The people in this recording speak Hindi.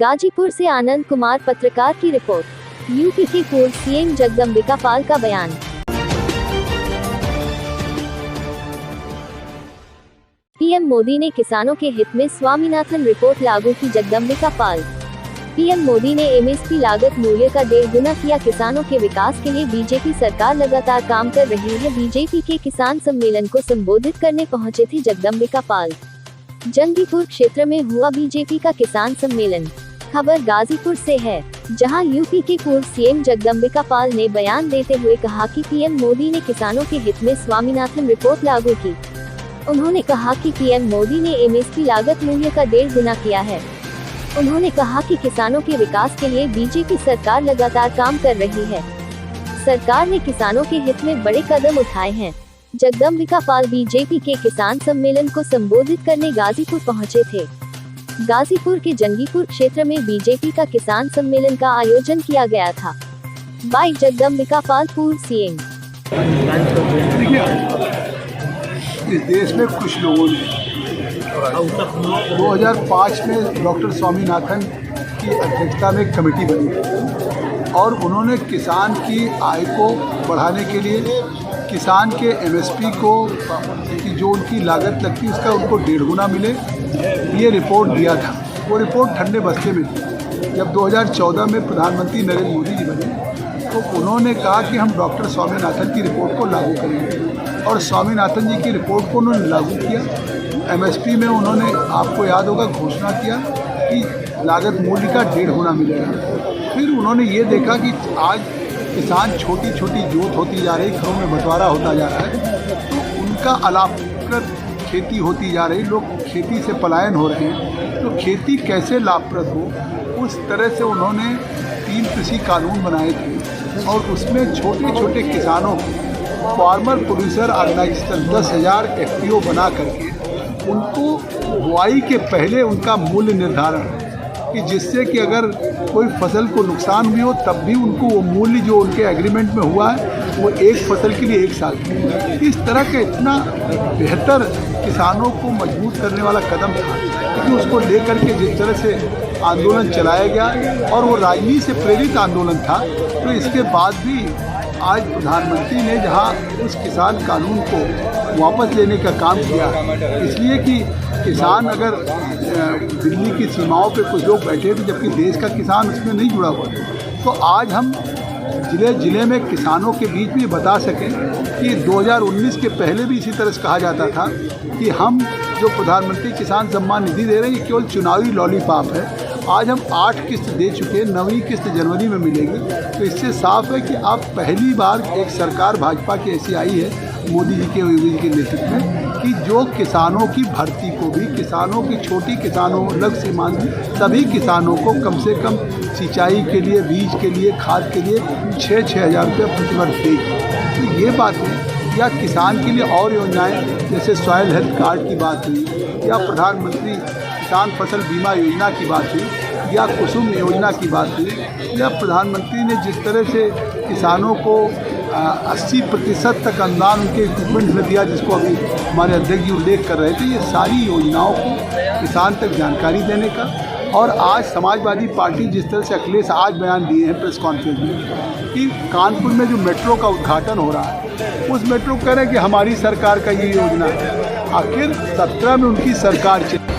गाजीपुर से आनंद कुमार पत्रकार की रिपोर्ट। यूपी के पूर्व सीएम जगदम्बिका पाल का बयान। पीएम मोदी ने किसानों के हित में स्वामीनाथन रिपोर्ट लागू की, जगदम्बिका पाल। पीएम मोदी ने एमएसपी लागत मूल्य का 1.5 गुना किया। किसानों के विकास के लिए बीजेपी सरकार लगातार काम कर रही है। बीजेपी के किसान सम्मेलन को संबोधित करने पहुंचे थे जगदम्बिका पाल। जंगीपुर क्षेत्र में हुआ बीजेपी का किसान सम्मेलन। खबर गाजीपुर से है, जहां यूपी के पूर्व सीएम जगदम्बिका पाल ने बयान देते हुए कहा कि पीएम मोदी ने किसानों के हित में स्वामीनाथन रिपोर्ट लागू की। उन्होंने कहा कि पीएम मोदी ने एमएसपी लागत मूल्य का 1.5 गुना किया है। उन्होंने कहा कि किसानों के विकास के लिए बीजेपी सरकार लगातार काम कर रही है। सरकार ने किसानों के हित में बड़े कदम उठाए हैं। जगदम्बिका पाल बीजेपी के किसान सम्मेलन को संबोधित करने गाजीपुर पहुंचे थे। गाजीपुर के जंगीपुर क्षेत्र में बीजेपी का किसान सम्मेलन का आयोजन किया गया था। बाई जगदम्बिका पाल, पूर्व सीएम। इस देश में कुछ लोगों ने 2005 में डॉक्टर स्वामीनाथन की अध्यक्षता में एक कमेटी बनी और उन्होंने किसान की आय को बढ़ाने के लिए किसान के एमएसपी को की जो उनकी लागत लगती है उसका उनको 1.5 गुना मिले, ये रिपोर्ट दिया था। वो रिपोर्ट ठंडे बस्ते में थी। जब 2014 में प्रधानमंत्री नरेंद्र मोदी जी बने तो उन्होंने कहा कि हम डॉक्टर स्वामीनाथन की रिपोर्ट को लागू करेंगे और स्वामीनाथन जी की रिपोर्ट को उन्होंने लागू किया। एमएसपी में उन्होंने, आपको याद होगा, घोषणा किया कि लागत मूल्य का 1.5 गुना मिलेगा। फिर उन्होंने ये देखा कि आज किसान छोटी छोटी जोत होती जा रही, घरों में बंटवारा होता जा रहा है, तो उनका अलाभप्रद खेती होती जा रही, लोग खेती से पलायन हो रहे हैं, तो खेती कैसे लाभप्रद हो, उस तरह से उन्होंने 3 कृषि कानून बनाए थे और उसमें छोटे छोटे किसानों को फार्मर प्रोड्यूसर ऑर्गेनाइजेशन 10,000 एफपीओ बना करके उनको बुआई के पहले उनका मूल्य निर्धारण, कि जिससे कि अगर कोई फसल को नुकसान भी हो तब भी उनको वो मूल्य जो उनके एग्रीमेंट में हुआ है वो एक फसल के लिए 1 साल। इस तरह का इतना बेहतर किसानों को मजबूत करने वाला कदम था, क्योंकि उसको लेकर के जिस तरह से आंदोलन चलाया गया और वो राजनीति से प्रेरित आंदोलन था, तो इसके बाद भी आज प्रधानमंत्री ने जहां उस किसान कानून को वापस लेने का काम किया, इसलिए कि किसान, अगर दिल्ली की सीमाओं पे कुछ लोग बैठे थे जबकि देश का किसान उसमें नहीं जुड़ा हुआ, तो आज हम ज़िले ज़िले में किसानों के बीच में बता सकें कि 2019 के पहले भी इसी तरह से कहा जाता था कि हम जो प्रधानमंत्री किसान सम्मान निधि दे रहे हैं ये केवल चुनावी लॉलीपॉप है। आज हम 8 किस्त दे चुके हैं, 9वीं किस्त जनवरी में मिलेगी। तो इससे साफ है कि अब पहली बार एक सरकार भाजपा की ऐसी आई है मोदी जी के, योगी जी के नेतृत्व में, कि जो किसानों की भर्ती को भी, किसानों की, छोटी किसानों, लघु सीमांत सभी किसानों को कम से कम सिंचाई के लिए, बीज के लिए, खाद के लिए 6-6 हज़ार रुपये प्रतिवर्ष देगी। तो ये बात है। या किसान के लिए और योजनाएं जैसे सॉयल हेल्थ कार्ड की बात हुई, या प्रधानमंत्री किसान फसल बीमा योजना की बात हुई, या कुसुम योजना की बात हुई, या प्रधानमंत्री ने जिस तरह से किसानों को 80% तक अनुदान उनके इक्विपमेंट में दिया, जिसको अभी हमारे अध्यक्ष जी उल्लेख कर रहे थे, ये सारी योजनाओं को किसान तक जानकारी देने का। और आज समाजवादी पार्टी जिस तरह से अखिलेश आज बयान दिए हैं प्रेस कॉन्फ्रेंस में कि कानपुर में जो मेट्रो का उद्घाटन हो रहा है, उस मेट्रो कह रहे हैं कि हमारी सरकार का ये योजना है। आखिर 17 में उनकी सरकार चली,